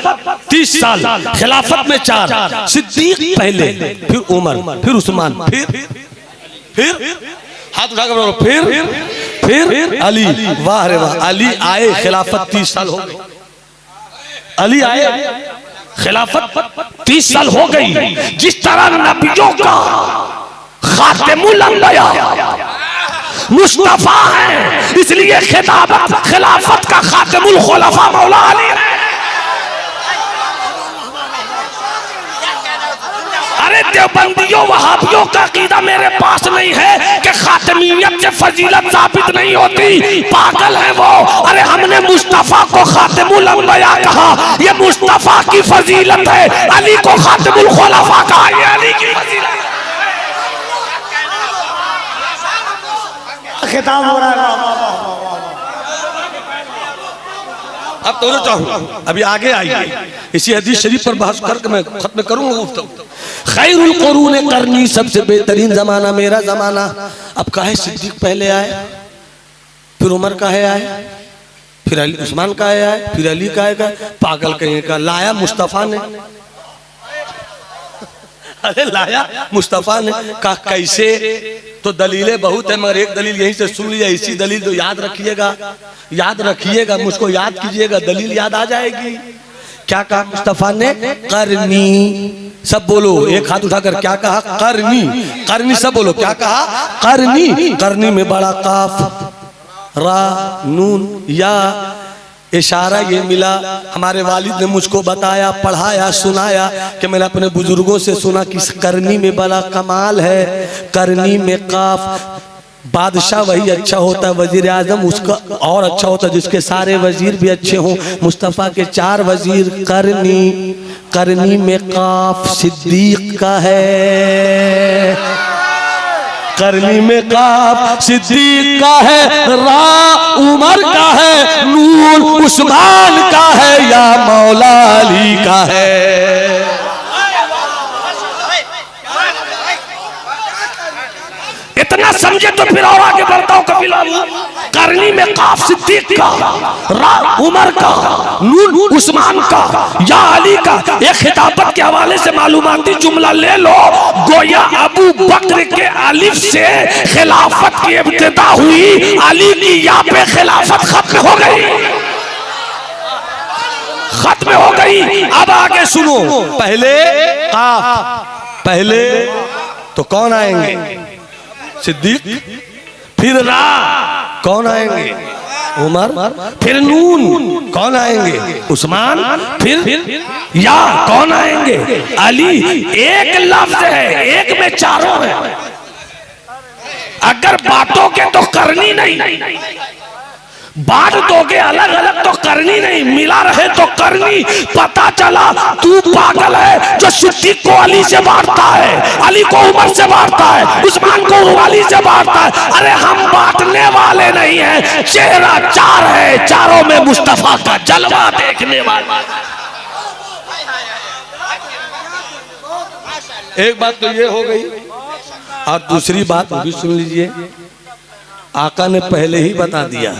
30 साल, खिलाफत में 4। सिद्दीक पहले, फिर उमर, फिर उस्मान, फिर हाथ उठा कर बोलो, फिर अली। वाह रे वाह, अली आए, खिलाफत 30 साल हो गई। अली आए, खिलाफत 30 साल हो गई। जिस तरह नबियों का खातिमुल अंबिया मुस्तफा है, इसलिए खिताबत खिलाफत का खातिमुल खुलफा मौला अली है। अरे देवबंदियों वहाबियों का अकीदा मेरे पास नहीं है कि खातिमियत से फजीलत साबित नहीं होती, पागल है वो। अरे हमने मुस्तफा को खातिमुल अंबिया कहा, ये मुस्तफा की फजीलत है। अली को खातिमुल खुलफा कहा, ये अली की फजीलत है। खिताब हो रहा है। अब तो चाहूँ अभी आगे आइए, इसी हदीस शरीफ पर बहस करके मैं खत्म करूंगा। खैरुल कुरून करनी, सबसे बेहतरीन जमाना मेरा जमाना। अब काहे सिद्दीक पहले आए, फिर उमर काहे आए, फिर अली उस्मान काहे आए, फिर अली काहे का? पागल कहीं का लाया मुस्तफा ने। अरे लाया मुस्तफा ने कहा कैसे? तो दलीलें बहुत है, मगर एक दलील यहीं से सुन लिया। इसी दलील तो याद रखिएगा, याद रखिएगा, मुझको याद कीजिएगा, दलील याद आ जाएगी। क्या कहा मुस्तफा ने? करनी। सब बोलो, एक हाथ उठाकर क्या कहा? करनी। करनी सब बोलो, क्या कहा? करनी। करनी में बड़ा काफ, रा, नून, या इशारा ये मिला। हमारे वालिद ने मुझको बताया, पढ़ाया, सुनाया कि मैंने अपने बुजुर्गों से सुना कि इस करनी में बड़ा कमाल है। करनी में काफ, बादशाह वही अच्छा होता है, वजीर आजम उसका और अच्छा होता है जिसके सारे वजीर भी अच्छे हों। मुस्तफ़ा के 4 वजीर करनी। करनी में काफ सिद्दीक का है, करनी में काफ सिद्दीक का है, रा उमर का है, नून उस्मान का है, या मौला अली का है। इतना समझे तो फिर और आगे बढ़ता हूं कपिल बाबू। करनी में काफ सिद्दीक का, रा उमर का, नून उस्मान का, या अली का। एक खिताबत के हवाले से मालूमाती जुमला ले लो, गोया अबू बकर के अलिफ से खिलाफत की इब्तिदा हुई, अली की या पे खिलाफत खत्म हो गई, खत्म हो गई। अब आगे सुनो, पहले काफ, पहले तो कौन आएंगे? सिद्दीक, फिर रा कौन आएंगे? उमर, फिर नून कौन आएंगे? उस्मान, फिर या कौन आएंगे? अली। एक लफ्ज है, एक में चारों है। अगर बांटोगे तो करनी नहीं, बांट दोगे अलग अलग तो करनी नहीं, मिला रहे तो करनी। पता चला तू पागल है जो सिद्दीक को अली से बांटता है, अली को उमर से बांटता है, उस्मान को अली से बांटता है। अरे हम बांटने वाले नहीं हैं, चेहरा चार है, चारों में मुस्तफा का जलवा देखने वाला। एक बात तो ये हो गई, और दूसरी बात भी सुन लीजिए। आका ने पहले ही बता दिया,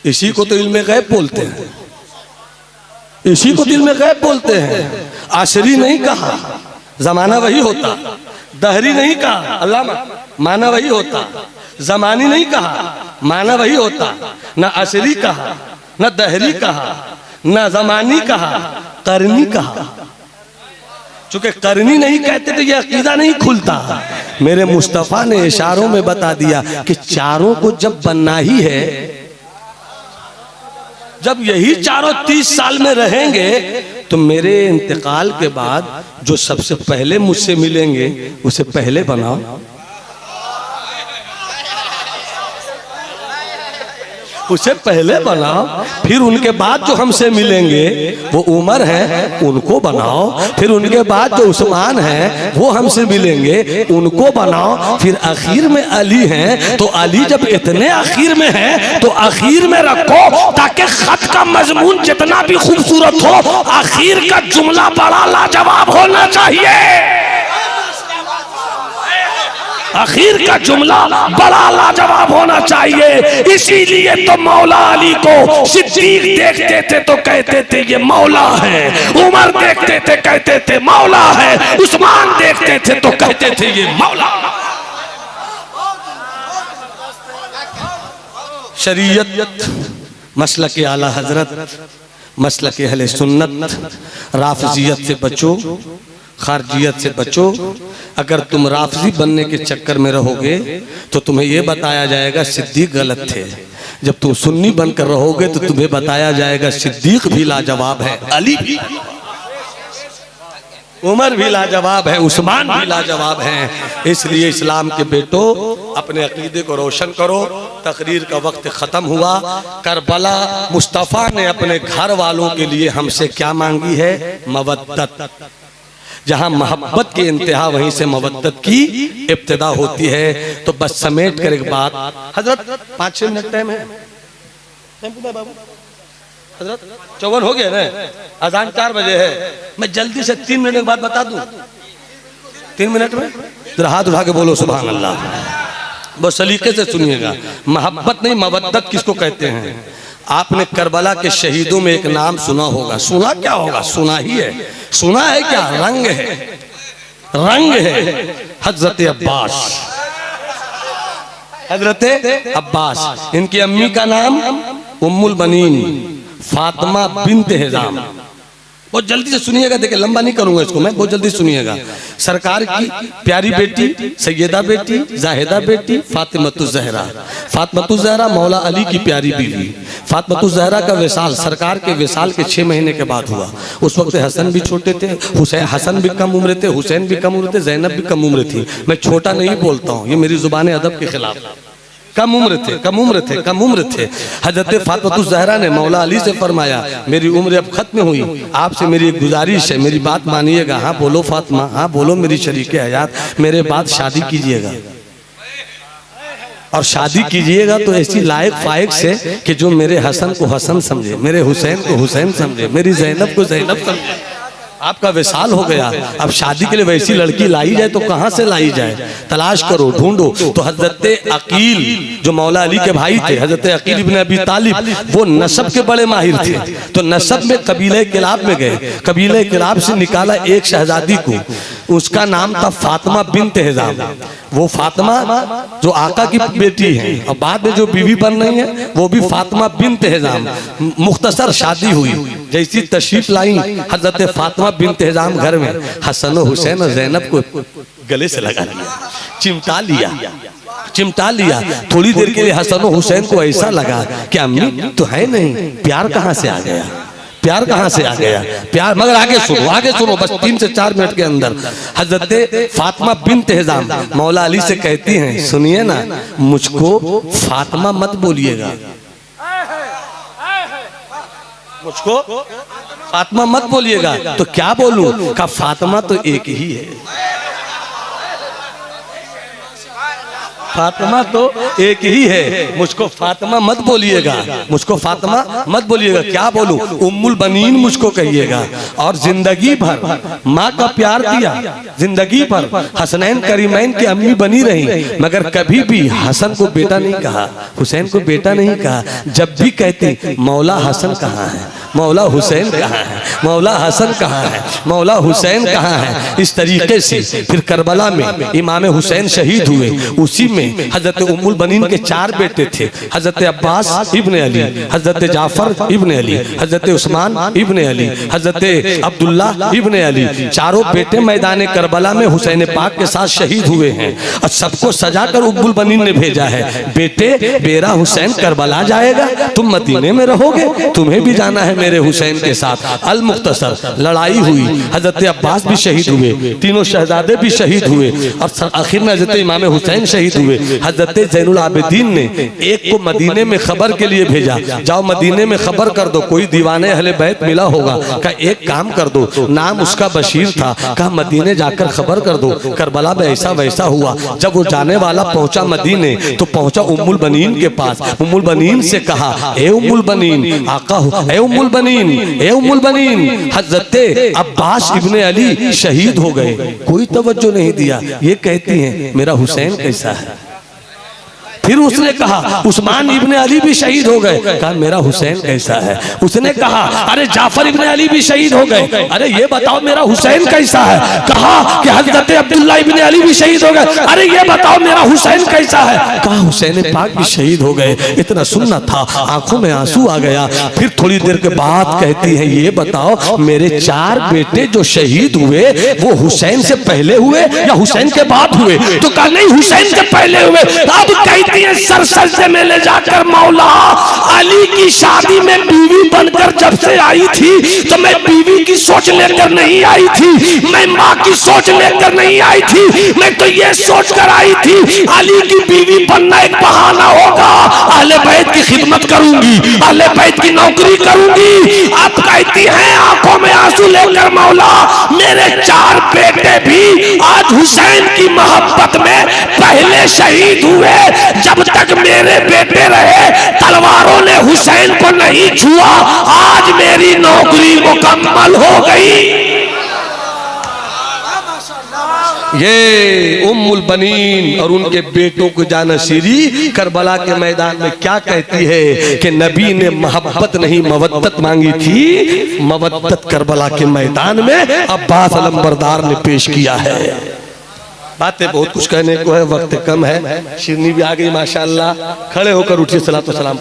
इसी को तो इल्मे गैब बोलते हैं, इसी को दिल में गैब बोलते हैं। आशरी नहीं कहा, जमाना वही होता। दहरी नहीं कहा, अल्लामा, माना वही होता। जमानी नहीं कहा, माना वही होता। न आशरी कहा, न दहरी कहा, न जमानी कहा, करनी कहा। चूंकि करनी नहीं कहते तो ये अकीदा नहीं खुलता। मेरे मुस्तफा ने इशारों में बता दिया कि चारों को जब बनना ही है, जब यही चारों 30 साल में रहेंगे, तो मेरे इंतकाल के बाद जो सबसे पहले मुझसे मिलेंगे उसे पहले बनाओ। उसे पहले बनाओ, फिर उनके बाद जो हमसे मिलेंगे वो उमर है, उनको बनाओ। फिर उनके बाद जो उस्मान है वो हमसे मिलेंगे, उनको बनाओ। फिर आखिर में अली हैं, तो अली जब इतने आखिर में है तो आखिर में रखो, ताकि खत का मजमून जितना भी खूबसूरत हो, आखिर का जुमला बड़ा लाजवाब होना चाहिए। आखिर का जुमला बड़ा लाजवाब होना चाहिए। इसीलिए तो मौला अली को सिद्दीक देखते थे तो कहते थे ये मौला है, उमर देखते थे कहते थे मौला है, उस्मान देखते थे तो कहते थे ये मौला। शरीयत, मसलक आला हजरत, मसलक अहले सुन्नत, राफजियत से बचो, खारजियत से बचो। अगर तुम राफजी बनने के चक्कर में रहोगे तो तुम्हें यह बताया जाएगा सिद्दीक गलत थे। जब तुम सुन्नी बनकर रहोगे तो तुम्हें बताया जाएगा सिद्दीक भी लाजवाब है, अली भी, उमर भी लाजवाब है, उस्मान भी लाजवाब है। इसलिए इस्लाम के बेटो अपने अकीदे को रोशन करो। तकरीर का वक्त खत्म हुआ। करबला मुस्तफ़ा ने अपने घर वालों के लिए हमसे क्या मांगी है? मवद्दत। जहां मोहब्बत की इंतहा वहीं से मवद्दत की इब्तिदा होती है। तो बस समेट कर एक बात, हजरत 5-6 मिनट टाइम है हजरत, 54 हो गया ना, अजान 4 बजे है। मैं जल्दी से 3 मिनट के बाद बता दूं, 3 मिनट में जरा हाथ उठा के बोलो सुभान अल्लाह। बहुत सलीके से सुनिएगा। मोहब्बत नहीं, मवद्दत किसको कहते हैं? आपने करबला के शहीदों में एक नाम सुना होगा। सुना क्या होगा? सुना ही है। सुना है क्या? रंग है, रंग है। हजरत अब्बास, हजरत अब्बास, इनकी अम्मी का नाम उम्मुल बनीन फातिमा बिन्त हिजाम। बहुत जल्दी से सुनिएगा, देखिए लंबा नहीं करूंगा इसको मैं, बहुत जल्दी सुनिएगा। सरकार की प्यारी बेटी, सैयदा बेटी, जाहिदा बेटी, फातिमतुज ज़हरा। फातिमतुज ज़हरा मौला अली की प्यारी बीवी। फातिमतुज ज़हरा का विसाल सरकार के विसाल के 6 महीने के बाद हुआ। उस वक्त हसन भी छोटे थे, हसन भी कम उम्र थे, हुसैन भी कम उम्र थे, ज़ैनब भी कम उम्र थी। मैं छोटा नहीं बोलता हूँ, ये मेरी जुबान अदब के खिलाफ। कम उम्र थे, कम उम्र थे, कम उम्र थे। हजरत फातिमतुज ज़हरा ने मौला अली से फरमाया, मेरी उम्र अब खत्म हुई, आपसे मेरी एक गुजारिश है, मेरी बात मानिएगा। हाँ बोलो फातिमा, हाँ बोलो मेरी शरीके हयात, मेरे बाद शादी कीजिएगा। और शादी कीजिएगा तो ऐसी लायक फायक से कि जो मेरे हसन को हसन समझे, मेरे हुसैन को हुसैन समझे, मेरी ज़ैनब को ज़ैनब समझे। आपका विशाल हो गया। अब शादी के लिए वैसी लड़की लाई जाए तो कहां से लाई जाए, तलाश करो, ढूंढो। तो हजरत अकील जो मौला अली के भाई थे, हजरत अकील इब्न अबी तालिब, वो नसब के बड़े माहिर थे। तो नसब में कबीले किलाब में गए, कबीले किलाब से निकाला एक शहजादी को, उसका नाम था फातिमा बिन्त हिजाम। वो फातिमा जो आका की बेटी है और बाद में जो बीवी बन रही है वो भी फातिमा बिन्त हिजाम। मुख्तसर शादी हुई, जैसी तशरीफ लाई हजरत फातिमा बिन्त हिजाम घर में, हसन और हुसैन और जैनब को गले से लगा लिया, चिमटा लिया, चिमटा लिया। थोड़ी देर के लिए हसन और हुसैन को ऐसा लगा कि अम्मी तो है नहीं, प्यार कहाँ से आ गया, प्यार कहां से आ गया, प्यार। मगर आगे सुनो बस 3 से 4 मिनट के अंदर हजरत फातिमा बिन्त हिजाम मौला अली से कहती हैं, सुनिए ना, मुझको फातिमा मत बोलिएगा, मुझको फातिमा मत बोलिएगा। तो क्या बोलूं? कहा फातिमा तो एक ही है, फातिमा तो एक ही है, मुझको फातिमा मत बोलिएगा, मुझको फातिमा मत बोलिएगा। क्या बोलूं? उम्मुल बनीन मुझको कहिएगा। और जिंदगी भर माँ का प्यार दिया, जिंदगी भर हसनैन करीमैन की अम्मी बनी रही, मगर कभी भी हसन को बेटा नहीं कहा, हुसैन को बेटा नहीं कहा। जब भी कहती मौला हसन कहाँ है, मौला हुसैन कहाँ है, मौला हसन कहाँ है, मौला हुसैन कहाँ है। इस तरीके से फिर करबला में इमाम हुसैन शहीद हुए। उसी में हजरत उम्मुल बनीन के 4 बेटे थे, हजरत अब्बास इब्न अली, हजरत जाफर इब्न अली, हजरत उस्मान इब्न अली, हजरत अब्दुल्ला इब्न अली। चारों बेटे मैदान करबला में हुसैन पाक के साथ शहीद हुए हैं। और सबको सजाकर उम्मुल बनीन ने भेजा है, बेटे मेरा हुसैन करबला जाएगा, तुम मदीने में रहोगे, तुम्हें भी जाना है मेरे हुसैन के साथ। अल मुख्तसर लड़ाई हुई, हजरत अब्बास भी शहीद हुए, तीनों शहजादे भी शहीद हुए, और आखिर में हजरत इमाम हुसैन शहीद हुए। हजरत ज़ैनुल आबिदीन ने एक को मदीने में खबर के लिए भेजा, जाओ मदीने में खबर कर दो, कोई दीवाने अहले बैत मिला होगा। कहा एक काम कर दो, नाम उसका बशीर था, कहा मदीने जाकर खबर कर दो, करबला में ऐसा वैसा हुआ। जब वो जाने वाला पहुंचा मदीने तो पहुंचा उम्मुल बनीन के पास। उम्मुल बनीन से कहा, ए उम्मुल बनीन, आका ए उम्मुल बनीन, ए उम्मुल बनीन, हजरत अब्बास इब्ने अली शहीद हो गए। कोई तवज्जो नहीं दिया। ये कहती हैं मेरा हुसैन कैसा है। फिर उसने कहा उस्मान इब्ने अली भी शहीद हो गए, कहा मेरा हुसैन कैसा है। उसने कहा अरे जाफर इब्ने अली भी शहीद हो गए, अरे ये बताओ मेरा हुसैन कैसा है। कहा कि हजरत अब्दुल्ला इब्ने अली भी शहीद हो गए, अरे ये बताओ मेरा हुसैन कैसा है। कहा हुसैन पाक भी शहीद हो गए। इतना सुनना था, आंखों में आंसू आ गया। फिर थोड़ी देर के बाद कहती है ये बताओ मेरे 4 बेटे जो शहीद हुए वो हुसैन से पहले हुए या हुसैन के बाद हुए। तो कहा नहीं हुसैन से पहले हुए। अब कहती सर सजदे में ले जाकर मौला अली की शादी में बीवी बनकर जब से आई थी तो मैं बीवी की सोच लेकर नहीं आई थी, मैं माँ की सोच लेकर नहीं आई थी, मैं तो ये सोच कर आई थी अली की बीवी बनना एक बहाना होगा, अहले बैत की खिदमत करूंगी, अहले बैत की नौकरी करूंगी। अब कहती हैं आंखों में आंसू लेकर मौला मेरे 4 बेटे भी आज हुसैन की मोहब्बत में पहले शहीद हुए। जब तक मेरे बेटे रहे तलवारों ने हुसैन को नहीं छुआ, आज मेरी नौकरी मुकम्मल हो गई। ये उम्मुल बनीन और उनके बेटों को जानशीरी करबला के मैदान में क्या कहती है कि नबी ने मोहब्बत नहीं मवद्दत मांगी थी, मवद्दत करबला के मैदान में अब्बास अलंबरदार ने पेश किया है। बातें बहुत कुछ कहने को है, वक्त कम है। शिरनी भी आ गई माशाअल्लाह। खड़े होकर उठिए, सलातो सलाम।